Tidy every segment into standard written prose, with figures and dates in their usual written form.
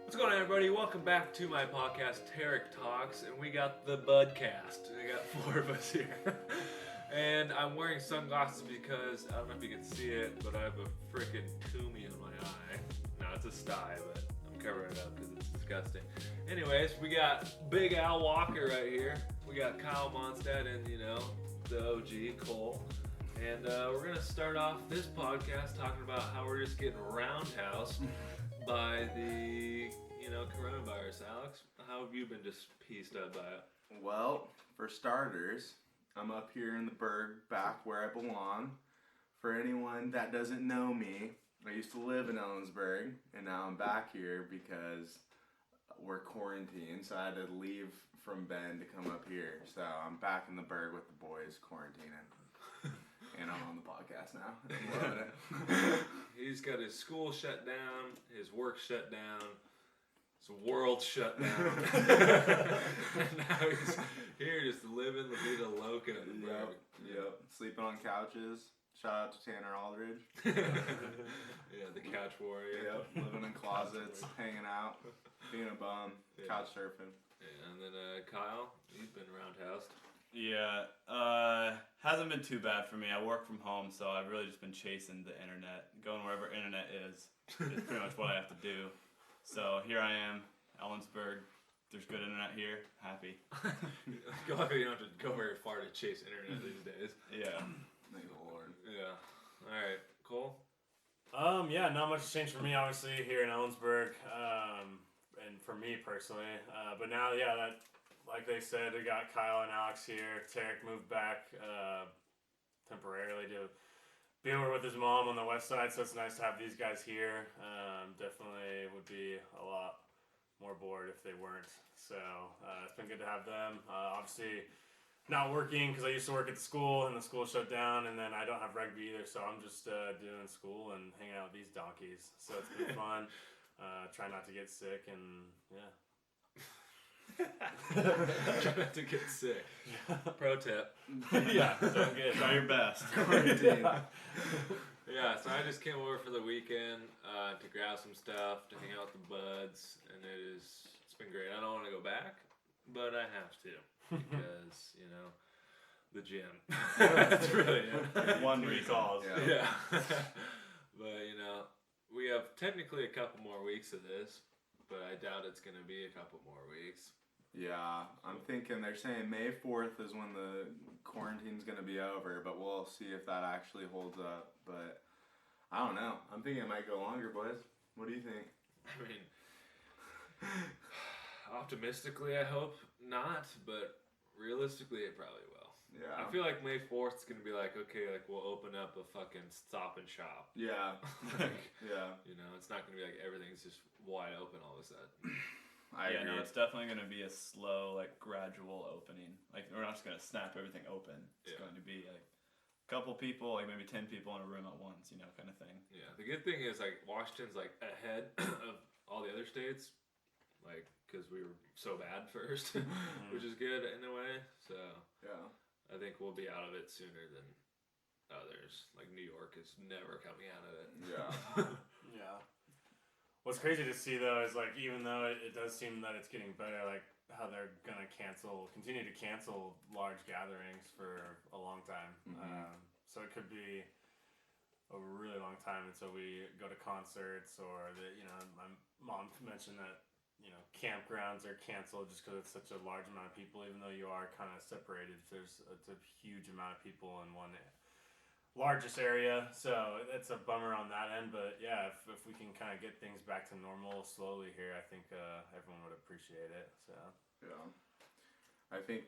What's going on, everybody? Welcome back to my podcast, Tarik Talks, and we got the budcast. We got 4 of us here. And I'm wearing sunglasses because, I don't know if you can see it, but I have a freaking toomey on my eye. No, it's a sty, but I'm covering it up because it's disgusting. Anyways, we got Big Al Walker right here. We got Kyle Monstad and, the OG, Cole. And we're going to start off this podcast talking about how we're just getting roundhoused by the, coronavirus. Alex, how have you been just pieced up by it? Well, for starters, I'm up here in the Berg, back where I belong. For anyone that doesn't know me, I used to live in Ellensburg, and now I'm back here because we're quarantined, so I had to leave from Bend to come up here. So I'm back in the Berg with the boys, quarantining. And I'm on the podcast now. I'm loving it. He's got his school shut down, his work shut down, his world shut down. And now he's here just living the vida loca. Yep. Sleeping on couches. Shout out to Tanner Aldridge. Yeah, the couch warrior. Yep. Living in closets, hanging out, being a bum, couch surfing. Yeah, and then Kyle, he's been roundhoused. Yeah, hasn't been too bad for me. I work from home, so I've really just been chasing the internet. Going wherever internet is pretty much what I have to do. So here I am, Ellensburg. There's good internet here. Happy. You don't have to go very far to chase internet these days. Yeah. Thank the Lord. Yeah. All right, Cole? Yeah, not much changed for me, obviously, here in Ellensburg, and for me personally. But now, that, like they said, we got Kyle and Alex here. Tarik moved back temporarily to be over with his mom on the west side, so it's nice to have these guys here. Definitely would be a lot more bored if they weren't. So it's been good to have them. Obviously, not working because I used to work at the school and the school shut down, and then I don't have rugby either, so I'm just doing school and hanging out with these donkeys. So it's been fun. Try not to get sick, and yeah. Try not to get sick. Pro tip. Yeah, don't get Try your best. Yeah, so I just came over for the weekend to grab some stuff, to hang out with the buds, and it's been great. I don't want to go back, but I have to because, the gym. That's really it. One recalls. Yeah. But, we have technically a couple more weeks of this, but I doubt it's going to be a couple more weeks. Yeah, I'm thinking they're saying May 4th is when the quarantine's going to be over, but we'll see if that actually holds up. But I don't know. I'm thinking it might go longer, boys. What do you think? I mean, optimistically, I hope not, but realistically, it probably will. Yeah. I feel like May 4th is going to be like, okay, like we'll open up a fucking Stop and Shop. Yeah. Yeah. It's not going to be like everything's just wide open all of a sudden. I agree. No, it's definitely going to be a slow, gradual opening. We're not just going to snap everything open. It's going to be, a couple people, maybe 10 people in a room at once, kind of thing. Yeah, the good thing is, Washington's, ahead of all the other states, because we were so bad first, which is good in a way, so Yeah. I think we'll be out of it sooner than others. New York is never coming out of it. Yeah. Yeah. What's crazy to see though is even though it does seem that it's getting better, how they're gonna continue to cancel large gatherings for a long time. Mm-hmm. So it could be a really long time until we go to concerts or my mom mentioned that campgrounds are canceled just because it's such a large amount of people. Even though you are kind of separated, it's a huge amount of people in one largest area, so it's a bummer on that end, but yeah, if we can kind of get things back to normal slowly here, I think everyone would appreciate it. So Yeah. I think,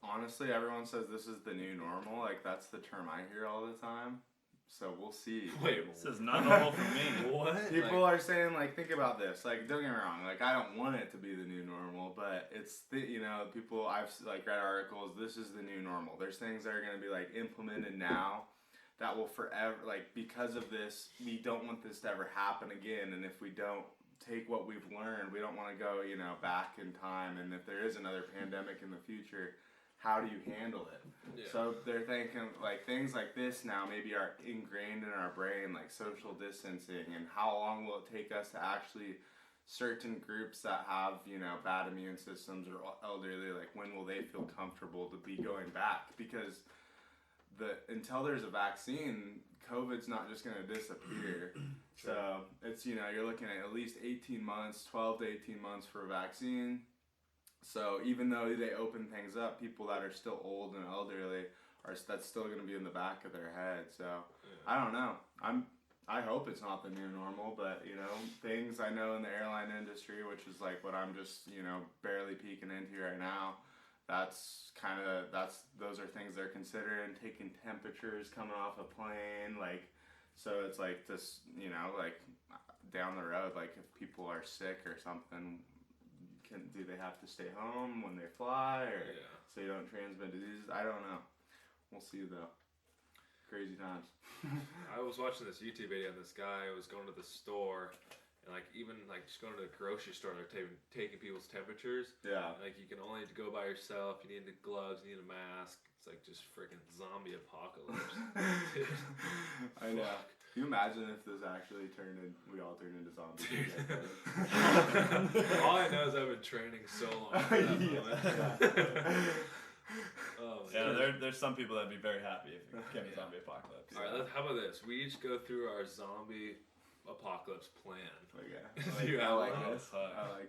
honestly, everyone says this is the new normal. That's the term I hear all the time. So we'll see. Wait, This is not normal for me. what? People are saying, think about this. Don't get me wrong. I don't want it to be the new normal, but it's people, I've read articles, this is the new normal. There's things that are going to be implemented now that will forever, because of this, we don't want this to ever happen again. And if we don't take what we've learned, we don't want to go, back in time. And if there is another pandemic in the future, how do you handle it? Yeah. So they're thinking things like this now maybe are ingrained in our brain, social distancing, and how long will it take us to actually certain groups that have, you know, bad immune systems or elderly, like when will they feel comfortable to be going back? Because until there's a vaccine, COVID's not just going to disappear. Sure. So it's, you know, you're looking at least 18 months, 12 to 18 months for a vaccine. So even though they open things up, people that are still old and elderly that's still going to be in the back of their head. So I don't know. I hope it's not the new normal, but you know, things I know in the airline industry, which is like what I'm just, you know, barely peeking into right now. Those are things they're considering, taking temperatures coming off a plane, like, so it's like this, you know, like down the road, like if people are sick or something, do they have to stay home when they fly, or so you don't transmit diseases? I don't know. We'll see though. Crazy times. I was watching this YouTube video and this guy was going to the store and like even like just going to the grocery store, they're taking people's temperatures. Yeah. And, like you can only go by yourself. You need the gloves. You need a mask. It's like just freaking zombie apocalypse. I know. Can you imagine if this actually we all turned into zombies? All I know is I've been training so long for that moment. Oh, yeah, there's some people that'd be very happy if it became a zombie apocalypse. All right, how about this? We each go through our zombie apocalypse plan. Okay. I like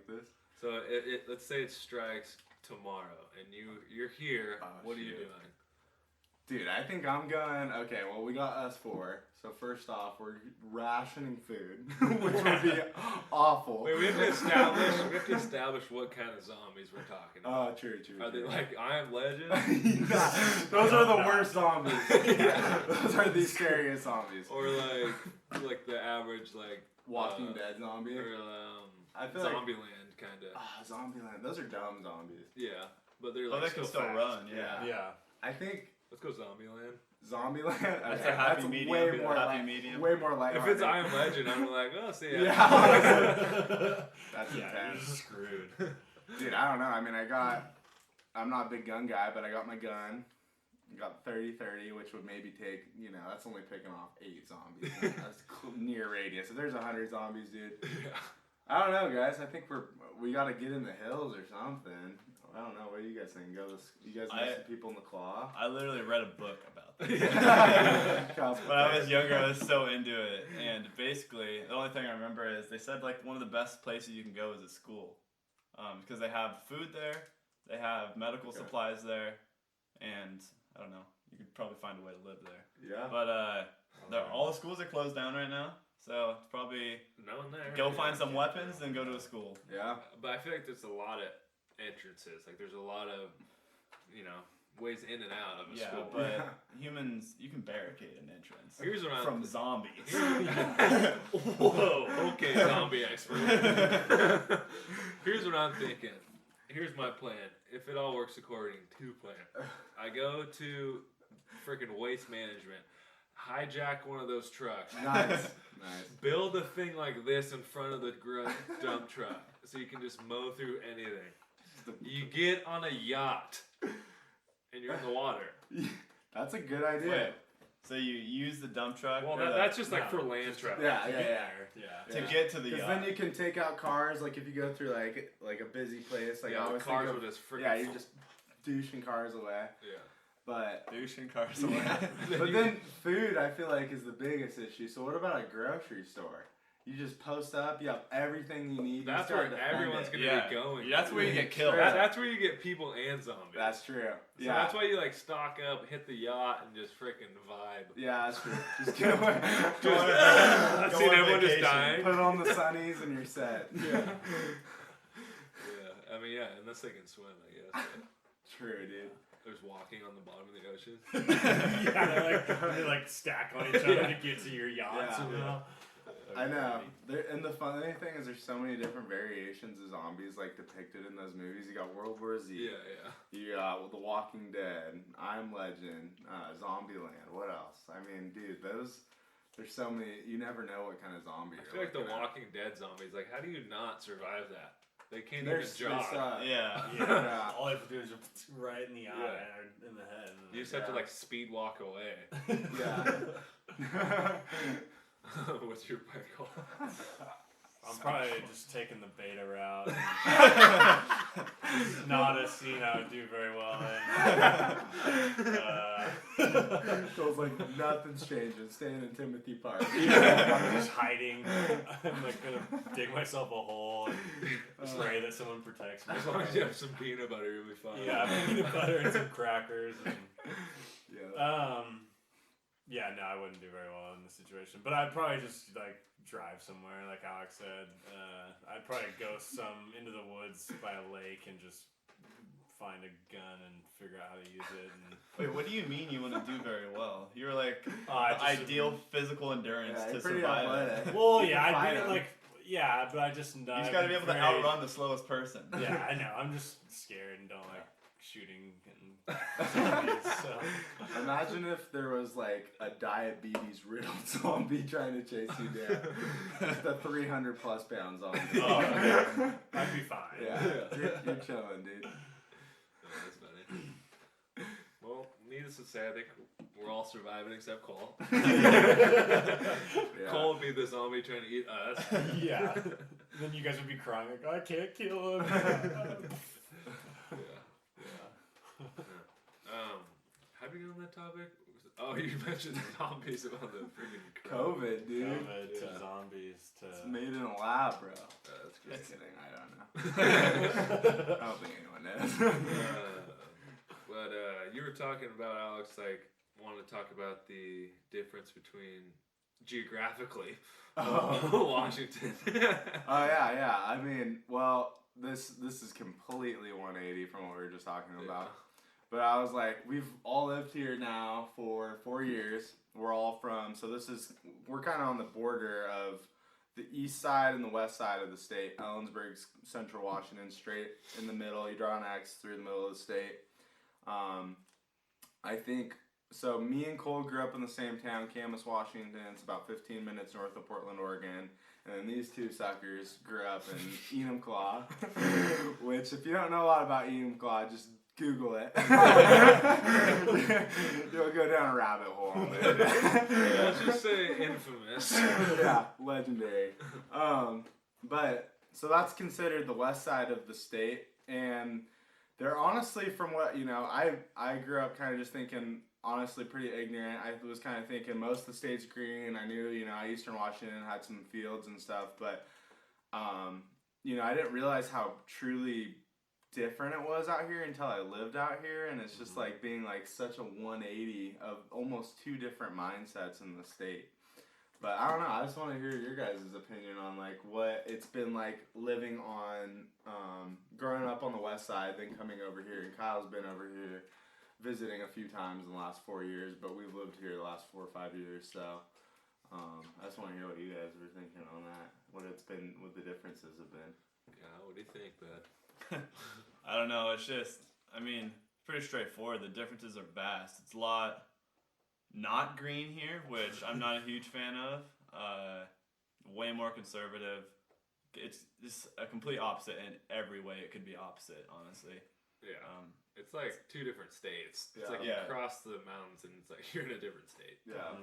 this. So let's say it strikes tomorrow, and you're here. What are you doing? Dude, I think I'm going. Okay, well, we got us four. So first off, we're rationing food, which would be awful. Wait, we have to establish what kind of zombies we're talking about. Oh, true. Are they like I Am Legend? Those are the worst zombies. Those are the scariest zombies. Or like the average like Walking Dead zombie. Or I feel Zombieland kind of. Zombieland. Those are dumb zombies. Yeah, but they're they can still fast. run. Yeah. I think. Let's go Zombieland. Zombieland. That's a happy medium. Way more medium. Way more light. If it's I Am Legend, I'm like, oh, see ya. Yeah. That's You're intense. screwed. Dude, I don't know. I mean, I'm not a big gun guy, but I got my gun. Got 30-30, which would maybe take, you know, that's only picking off 8 zombies. That's near radius. If there's 100 zombies, dude. Yeah. I don't know, guys. I think we got to get in the hills or something. I don't know. What do you guys think? You guys know some people in the claw? I literally read a book about that. When I was younger, I was so into it. And basically, the only thing I remember is they said like one of the best places you can go is a school. Because they have food there, they have medical supplies there, and I don't know, you could probably find a way to live there. Yeah. But all the schools are closed down right now. So it's probably no one there. Go find some weapons and go to a school. Yeah. But I feel like there's a lot of entrances. Like there's a lot of, you know, ways in and out of a school. But humans, you can barricade an entrance. Here's what from zombies. Whoa. Okay, zombie expert. Here's what I'm thinking. Here's my plan. If it all works according to plan, I go to freaking waste management. Hijack one of those trucks. Nice. Build a thing like this in front of the dump truck so you can just mow through anything. You get on a yacht and you're in the water. That's a good idea. Wait, so you use the dump truck? Well, that's just like for land truck. Yeah. To get to the yacht. Because then you can take out cars. Like if you go through like a busy place, like I always cars think of, will just freaking. Yeah, you're just douching cars away. Yeah. But douching cars away. But then food, I feel like, is the biggest issue. So what about a grocery store? You just post up. You have everything you need. That's where everyone's gonna be going. That's where you get killed. That's where you get people and zombies. That's true. So that's why you like stock up, hit the yacht, and just freaking vibe. Yeah, that's true. Just get away. Just see everyone just dying. Put on the sunnies and you're set. Yeah. I mean, unless they can swim, I guess. True, dude. There's walking on the bottom of the ocean. they like stack on each other to get to your yacht somehow. I know. And the funny thing is there's so many different variations of zombies like depicted in those movies. You got World War Z. Yeah. You got The Walking Dead, I Am Legend, Zombieland. What else? I mean, dude, there's so many. You never know what kind of zombie. I feel like The Walking Dead zombies. Like, how do you not survive that? They can't even jog. Yeah. All I have to do is just right in the eye or in the head. You just have to like speed walk away. Yeah. What's your plan called? I'm probably just taking the beta route. Not a scene I would do very well in. Feels like nothing's changing. Staying in Timothy Park. I'm just hiding. I'm like gonna dig myself a hole and pray that someone protects me. As long as you have some peanut butter, you'll be fine. Yeah, peanut butter and some crackers. And, Yeah. yeah, no, I wouldn't do very well in this situation. But I'd probably just like drive somewhere, like Alex said. I'd probably go into the woods by a lake and just find a gun and figure out how to use it. And Wait, what do you mean you wouldn't do very well? You're like ideal ideal physical endurance Yeah, to you're pretty survive. athletic. Well, yeah, Fight I'd be 'em. like, yeah, but I just You just gotta be able to outrun the slowest person. Yeah, I know. I'm just scared and don't like shooting and zombies. So Imagine if there was like a diabetes riddled zombie trying to chase you down. Just a 300 plus pound zombie. Oh, yeah. I'd be fine. Yeah, you're chilling, dude. Oh, that's funny. Well, needless to say, I think we're all surviving except Cole. Yeah. Cole would be the zombie trying to eat us. Yeah. Then you guys would be crying like, I can't kill him. Yeah. How do you get on that topic? Oh, you mentioned zombies about the freaking COVID, dude. COVID to Yeah. zombies to. It's made in a lab, bro. That's Just crazy. kidding, I don't know. I don't think anyone knows. But you were talking about, Alex, like, wanted to talk about the difference between geographically Washington. Oh yeah. I mean, well, this is completely 180 from what we were just talking about. But I was like, we've all lived here now for 4 years. We're all from, we're kind of on the border of the east side and the west side of the state. Ellensburg's Central Washington, straight in the middle. You draw an X through the middle of the state. I think, so me and Cole grew up in the same town, Camas, Washington. It's about 15 minutes north of Portland, Oregon. And then these two suckers grew up in Enumclaw, which if you don't know a lot about Enumclaw, just Google it. You'll go down a rabbit hole. Let's just say infamous. Yeah, legendary. But so that's considered the west side of the state, and they're honestly, from what I grew up kind of just thinking, honestly, pretty ignorant. I was kind of thinking most of the state's green. I knew Eastern Washington had some fields and stuff, but I didn't realize how truly different it was out here until I lived out here, and it's just like being like such a 180 of almost two different mindsets in the state. But I don't know, I just want to hear your guys' opinion on like what it's been like living on growing up on the west side, then coming over here. And Kyle's been over here visiting a few times in the last 4 years, but we've lived here the last 4 or 5 years, so I just want to hear what you guys were thinking on that, what the differences have been. Yeah, what do you think, bud? I don't know. It's just, pretty straightforward. The differences are vast. It's a lot not green here, which I'm not a huge fan of. Way more conservative. It's just a complete opposite in every way it could be opposite, honestly. Yeah. It's like two different states. It's like Yeah. across the mountains, and it's like you're in a different state. Yeah.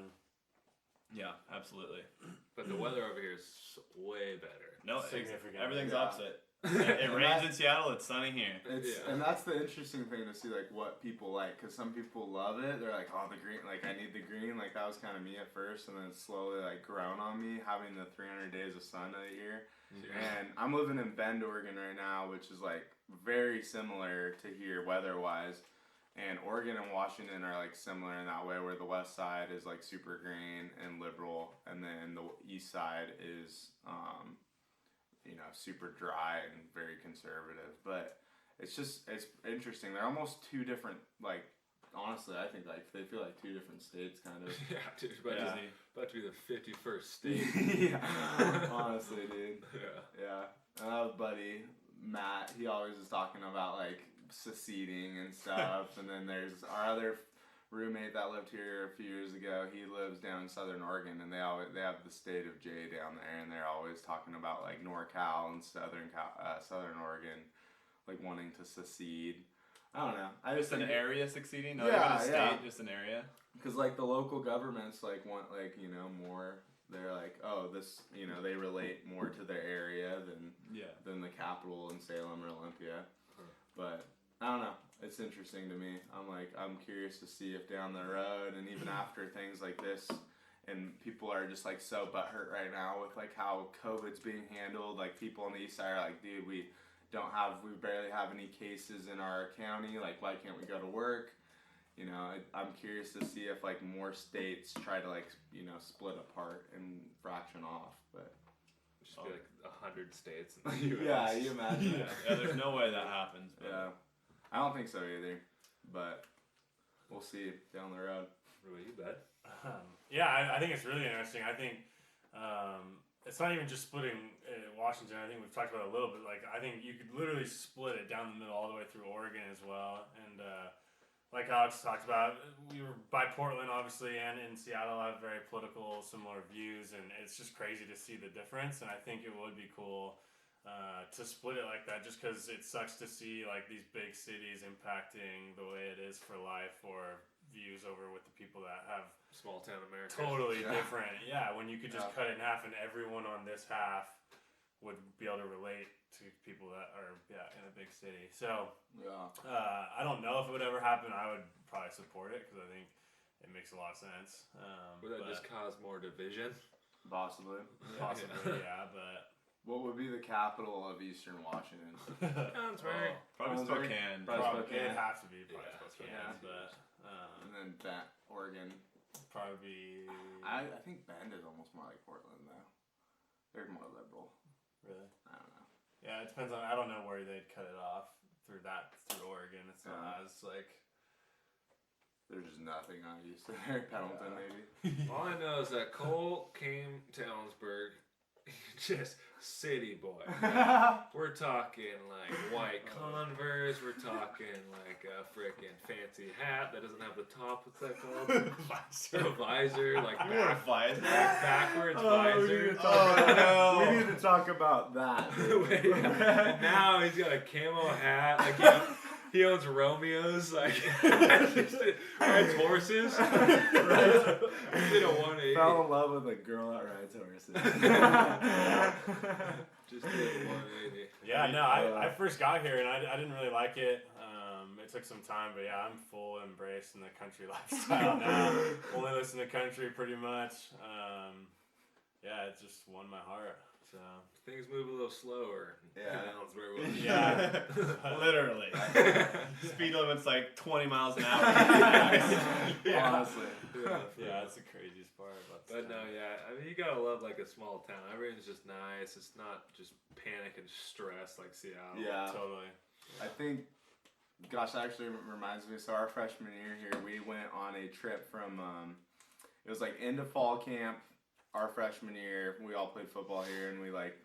Yeah, absolutely. But the weather over here is way better. No, Significantly. everything's Yeah. opposite. It rains in Seattle. It's sunny here. And that's the interesting thing to see, like what people like, because some people love it. They're like, oh, the green, like I need the green. Like that was kind of me at first, and then it's slowly like grown on me, having the 300 days of sun a year. And I'm living in Bend, Oregon right now, which is like very similar to here weather-wise. And Oregon and Washington are like similar in that way, where the west side is like super green and liberal, and then the east side is super dry and very conservative. But it's interesting. They're almost two different, like, honestly, I think like they feel like two different states kind of. Yeah, dude. About to be the 51st state. Yeah, honestly, dude. Yeah. Yeah. And I have a buddy, Matt, he always is talking about like seceding and stuff. And then there's our other roommate that lived here a few years ago. He lives down in Southern Oregon, and they have the state of J down there, and they're always talking about like NorCal and Southern Oregon, like wanting to secede. I don't know. I just Just an think area succeeding, not Yeah, even a state, yeah. just an area. because like the local governments like want more they're like, oh, this, you know, they relate more to their area than the capital in Salem or Olympia. But I don't know. It's interesting to me. I'm curious to see if down the road and even after things like this, and people are just like so butthurt right now with like how COVID's being handled. Like people on the east side are like, dude, we barely have any cases in our county. Like, why can't we go to work? You know, I'm curious to see if like more states try to like, you know, split apart and fraction off. But just be like 100 states in the U.S. Yeah, you imagine. Yeah, there's no way that happens. But. Yeah, I don't think so either. But we'll see down the road. What about you, bud? I think it's really interesting. I think it's not even just splitting Washington. I think we've talked about it a little bit. Like, I think you could literally split it down the middle all the way through Oregon as well. And like Alex talked about, we were by Portland, obviously, and in Seattle have very political, similar views. And it's just crazy to see the difference. And I think it would be cool to split it like that, just because it sucks to see like these big cities impacting the way it is for life or views over with the people that have small town America. Totally different. Yeah, when you could just cut it in half and everyone on this half would be able to relate to people that are in a big city. So I don't know if it would ever happen. I would probably support it because I think it makes a lot of sense. Would that just cause more division? Possibly. Yeah, but what would be the capital of Eastern Washington? Ellensburg. Probably Spokane. Spokane. It'd have to be Spokane, yeah. but and then Oregon. Probably. I think Bend is almost more like Portland though. They're more liberal. Really? I don't know. Yeah, it depends on. I don't know where they'd cut it off through Oregon. It's not as like. There's just nothing on east there. Pendleton maybe. All I know is that Cole came to Ellensburg, just city boy. We're talking like white Converse. We're talking like a freaking fancy hat that doesn't have the top. What's that called? A visor. Like backwards visor. No. We need to talk about that. And now he's got a camo hat. Like he owns Romeos. Like rides horses. Right. Did a 180. Fell in love with a girl that rides horses. Just did a 180. Yeah, no, I first got here and I didn't really like it. It took some time, but yeah, I'm full embrace in the country lifestyle now. Only listen to country pretty much. It just won my heart. So things move a little slower. Yeah, literally. Speed limit's like 20 miles an hour. Honestly. Yeah, that's the craziest part about this. But no, I mean, you gotta love like a small town. Everything's just nice. It's not just panic and stress like Seattle. Yeah, totally. I think, gosh, that actually reminds me. So our freshman year here, we went on a trip from. It was like into fall camp. Our freshman year, we all played football here, and we're like,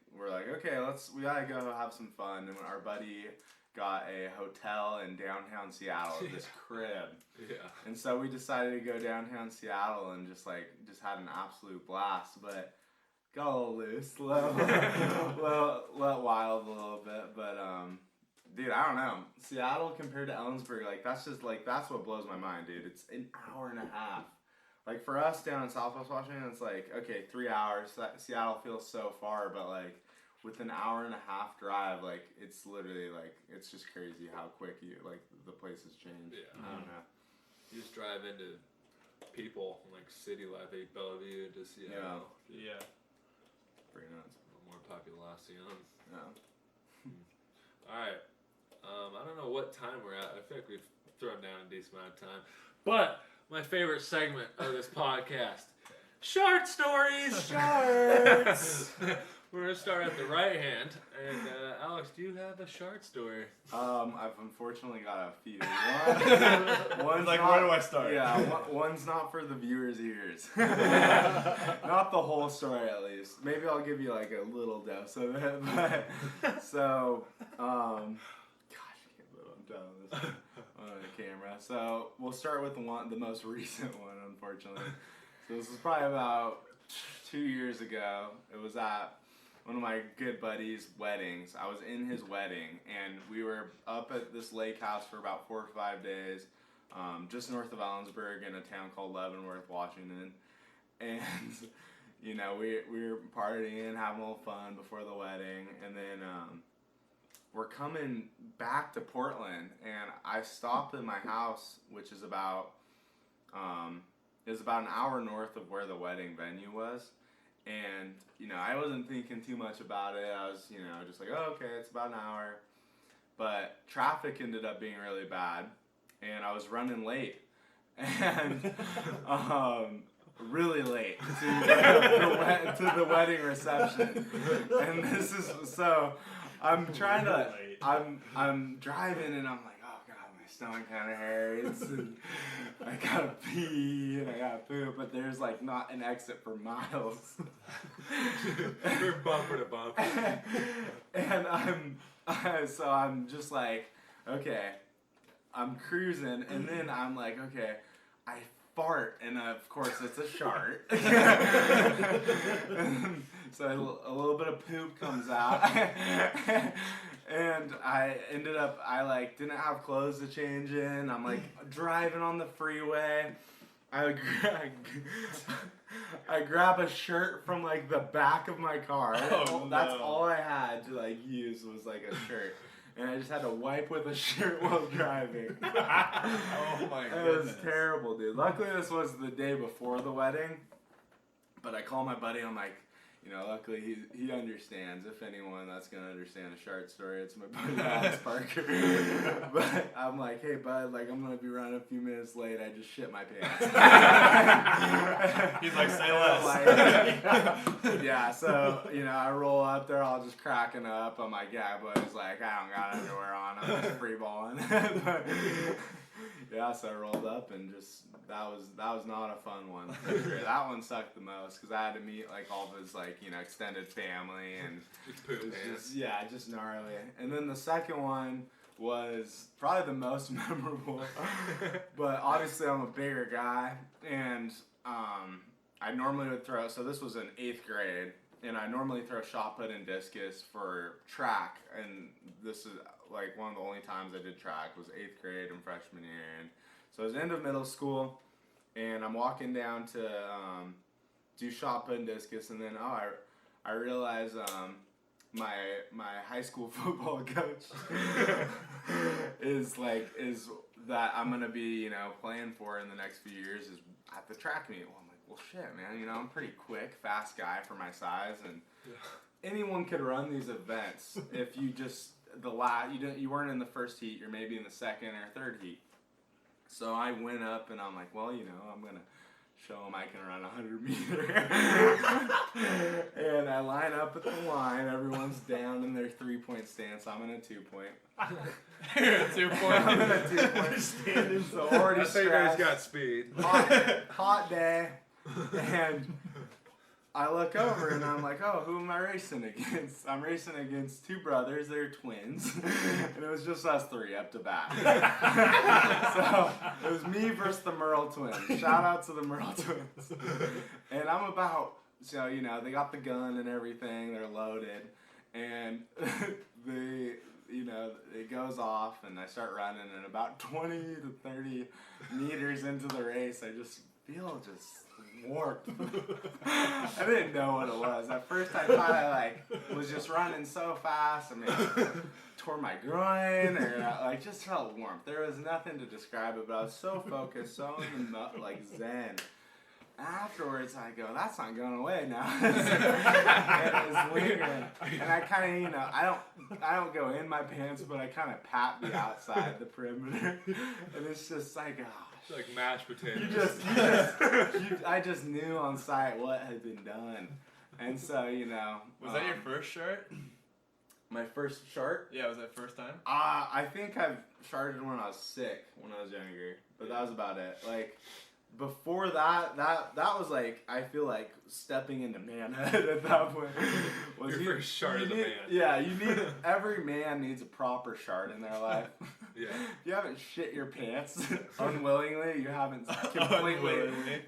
okay, we gotta go have some fun. And our buddy got a hotel in downtown Seattle, this crib. Yeah. And so we decided to go downtown Seattle and just had an absolute blast, but got a little loose, let wild a little bit. But dude, I don't know. Seattle compared to Ellensburg, that's what blows my mind, dude. It's an hour and a half. Like, for us down in Southwest Washington, it's like, okay, 3 hours. Seattle feels so far, but, like, with an hour and a half drive, like, it's literally, like, it's just crazy how quick the places change. Yeah. I don't know. You just drive into people, like, city life, Bellevue to Seattle. Yeah. Pretty nuts. A little more population. Yeah. Alright. I don't know what time we're at. I feel like we've thrown down a decent amount of time. But my favorite segment of this podcast, Shart Stories. Sharts. We're gonna start at the right hand, and Alex, do you have a Shart story? I've unfortunately got a few. One's like, where do I start? Yeah, one's not for the viewers' ears. Not the whole story, at least. Maybe I'll give you like a little dose of it. But, so, gosh, I can't believe I'm telling this on the camera. So we'll start with the most recent one, unfortunately. So this was probably about 2 years ago. It was at one of my good buddies' weddings. I was in his wedding, and we were up at this lake house for about 4 or 5 days, just north of Ellensburg in a town called Leavenworth, Washington. And you know, we were partying, having a little fun before the wedding, and then we're coming back to Portland, and I stopped at my house, which is about an hour north of where the wedding venue was. And, you know, I wasn't thinking too much about it. I was, you know, just like, oh, okay, it's about an hour. But traffic ended up being really bad, and I was running late. And really late to the wedding reception. And this is, so I'm trying to, I'm driving, and I'm like, oh, God, my stomach kind of hurts. And I gotta pee and I gotta poop, but there's like not an exit for miles. We're bumper to bumper. And I'm just like, okay, I'm cruising, and then I'm like, okay, I fart, and of course it's a shart. So a little bit of poop comes out. And I didn't have clothes to change in. I'm like driving on the freeway. I grab a shirt from like the back of my car. That's all I had to like use was like a shirt. And I just had to wipe with a shirt while driving. Oh my goodness. It was terrible, dude. Luckily this was the day before the wedding. But I call my buddy, I'm like, you know, luckily he understands. If anyone that's going to understand a Shart story, it's my buddy Alex Parker. But I'm like, hey, bud, like, I'm going to be running a few minutes late. I just shit my pants. He's like, say less. Yeah, so, you know, I roll up there, all just cracking up. I'm like, yeah, but he's like, I don't got underwear on. I'm just free balling. Yeah, so I rolled up and just, that was not a fun one. That one sucked the most because I had to meet like all of his like, you know, extended family, and it was just gnarly. And then the second one was probably the most memorable, but obviously I'm a bigger guy, and I normally would throw, so this was in 8th grade, and I normally throw shot put and discus for track, and this is like one of the only times I did track was 8th grade and freshman year. And so it was end of middle school, and I'm walking down to do shot put and discus, and then I realize my high school football coach is that I'm gonna be, you know, playing for in the next few years is at the track meet. Well, I'm like, well, shit, man, you know, I'm a pretty quick, fast guy for my size, and anyone could run these events if you just you weren't in the first heat, you're maybe in the second or third heat. So I went up and I'm like, well, you know, I'm gonna show them I can run 100 meter. And I line up at the line. Everyone's down in their 3-point stance. I'm in a 2-point. You're a 2-point. I'm in a 2-point standing. So already I think you guys stressed. got speed. Hot day, and I look over and I'm like, oh, who am I racing against? I'm racing against two brothers. They're twins. And it was just us three up to bat. So it was me versus the Merle twins. Shout out to the Merle twins. And I'm about, so, you know, they got the gun and everything. They're loaded. And you know, it goes off and I start running, and about 20 to 30 meters into the race, I just feel warped. I didn't know what it was. At first I thought I was just running so fast. I mean, tore my groin, or just felt warmth. There was nothing to describe it, but I was so focused, so in the zen. Afterwards, I go, that's not going away now. It was lingering, and I kind of, you know, I don't go in my pants, but I kind of pat the outside, the perimeter, and it's just like, It's like mashed potatoes. I just knew on sight what had been done, and so, you know. Was that your first shart? My first shart? Yeah, was that first time? I think I've sharted when I was sick, when I was younger, but that was about it. Before that was I feel like stepping into manhood at that point. Your first shart as a man. Yeah, every man needs a proper shart in their life. Yeah. If you haven't shit your pants unwillingly, you haven't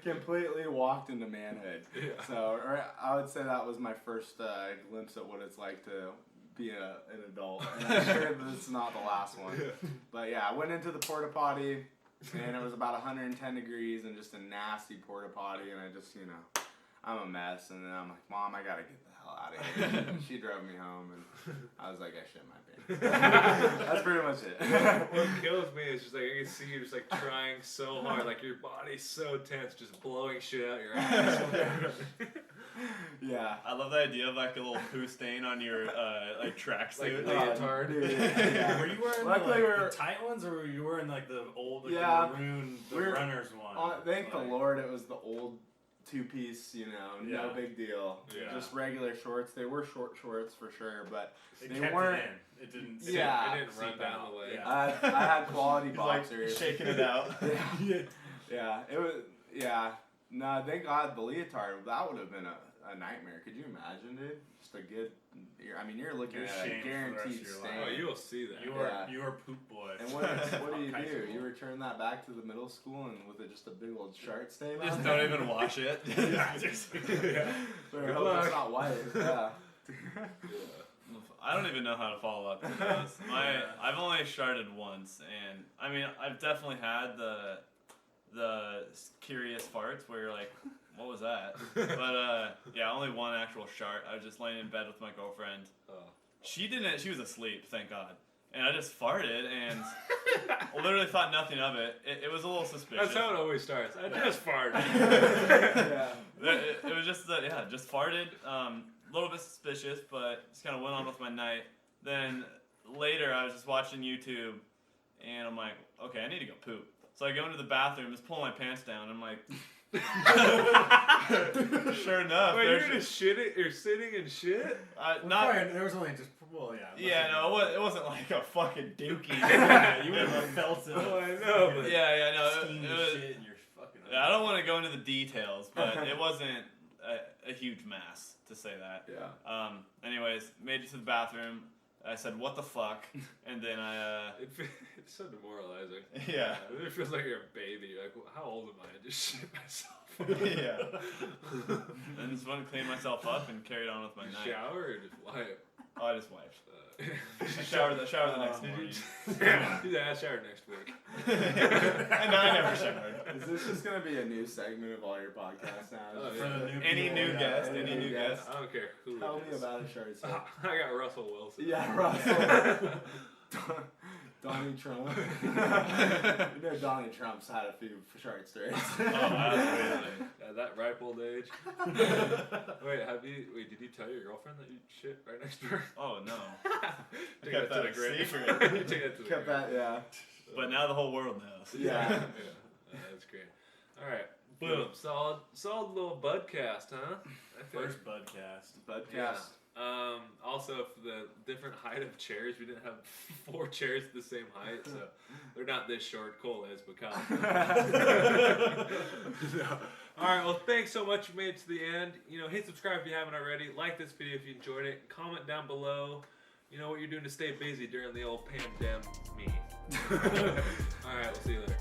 completely walked into manhood. Yeah. So I would say that was my first glimpse at what it's like to be an adult. And I'm sure that it's not the last one. Yeah. But yeah, I went into the porta potty. And it was about 110 degrees and just a nasty porta potty, and I just, you know, I'm a mess. And then I'm like, Mom, I gotta get the hell out of here. And she drove me home, and I was like, I shit my pants. That's pretty much it. What kills me is just like I can see you just like trying so hard, like your body's so tense, just blowing shit out your ass. Yeah. I love the idea of like a little poo stain on your like tracksuit. Like leotard. Dude, yeah. Were you wearing Luckily the tight ones, or were you wearing like the old, like Yeah. the maroon, the We're- runners one? Thank the Like- Lord it was the old two-piece, no Yeah. big deal. Yeah. Just regular shorts. They were short shorts for sure, but It they kept weren't. it in. It didn't. Yeah. It didn't run seep down out. the leg. Yeah. I had quality He's like boxers. shaking it out. Yeah, it was. Yeah, no, thank God the leotard. That would have been a nightmare. Could you imagine, dude? Just a good. You're looking You're at a shamed for the rest guaranteed of your stain. Oh, you will see that. You were poop boy. And what do you High do? school. You return that back to the middle school and with it just a big old Shart stain on Just it? don't even wash it. Yeah, just- Yeah. Better hope it's not white. Yeah. I don't even know how to follow up to this. I've only sharted once, and I mean I've definitely had the curious farts where you're like, what was that? But yeah, only one actual shart. I was just laying in bed with my girlfriend. Oh. She was asleep, thank God. And I just farted and literally thought nothing of it. It was a little suspicious. That's how it always starts. I just farted. Yeah. It was just just farted. A little bit suspicious, but just kind of went on with my night. Then later, I was just watching YouTube, and I'm like, okay, I need to go poop. So I go into the bathroom, just pull my pants down. And I'm like, sure enough. Wait, there's you're just shitting? You're sitting and shit? not. There was only just Yeah, no, it wasn't like a fucking dookie. Yeah, you would have felt it. Oh, I know, but Yeah, no. Steam It and was, shit, and you're fucking. I don't want to go into the details, but it wasn't a huge mass, to say that. Yeah. Anyways, made it to the bathroom. I said, what the fuck? And then it's so demoralizing. Yeah. It feels like you're a baby. You're like, how old am I? I just shit myself. Yeah. And just went and cleaned myself up and carried on with my night. Shower or just wipe? Oh, I just wiped. I showered the next morning. Yeah, I showered next week. And I never showered. Is this just gonna be a new segment of all your podcasts now? Oh, Just yeah. For the new Any people, new yeah. guest, Any any new new guest. guest. I don't care who Tell it me is. about a Shart stain. I got Russell Wilson. Yeah, Russell. Donnie Trump. You know Donnie Trump's had a few Shart stories. Oh, absolutely. At that ripe old age. Wait, did you tell your girlfriend that you shit right next to her? Oh, no. Take kept that that to the a grave. secret. Take that to the Kept grave. that, yeah. But now the whole world knows. Yeah. That's great. All right. Boom. Solid little budcast, huh? I think. First budcast. Budcast. Also, for the different height of chairs, we didn't have 4 chairs the same height, so they're not this short. Cole is, but Kyle. No. All right. Well, thanks so much. You made it to the end. Hit subscribe if you haven't already. Like this video if you enjoyed it. Comment down below. What you're doing to stay busy during the old pandemic. All right. We'll see you later.